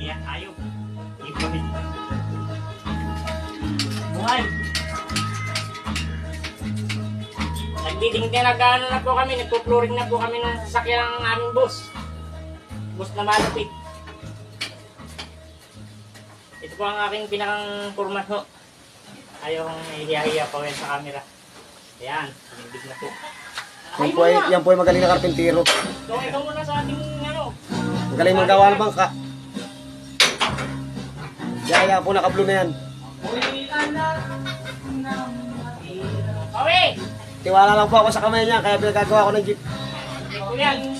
Kaya tayo. Hindi kami. Buhay. Nag-ano na po kami, nagpo-flooring na po kami ng sasakyan ng aming bus. Bus na malupit. Ito po ang aking pinakang format ho. Ayaw kong hihiya-hiya pa sa camera. Ayan, pinibig na po. Yan po ay magaling na karpintero. So, ikaw muna sa ating ano. Magaling magawa ng bangka. Yaya po naka-blue na yan. Kawi! Tiwala lang po ako sa kamay niya, kaya pinagagawa ko ng jeep. Ito po yan.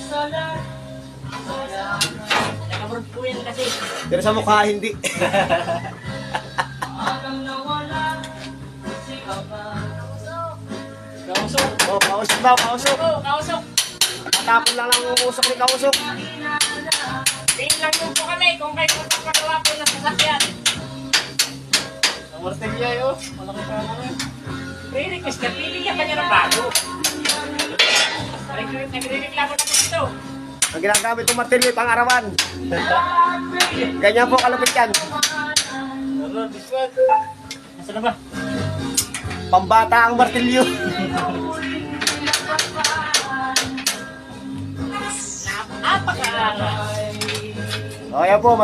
Nakaburot po yan kasi. Pero sa mukha, hindi. Kausok. Oh, kausok daw, kausok. Oo, kausok. Matapon lang lang ang usok ni kausok. Tingin lang yun po kami kung kayo magpapagawa po ng sasakyan. Ang martilya yun. Malaki pa naman. Re-request ka, bibigyan ka niya ng bago. Nagre-reklamo na po ito. Ang ginagamit ng martilyo, pang-arawan. Ganyan po kalupit yan. Ano, this one? Nasaan na ba? Pambata ang martilyo. Napaka-aras. O, yan po,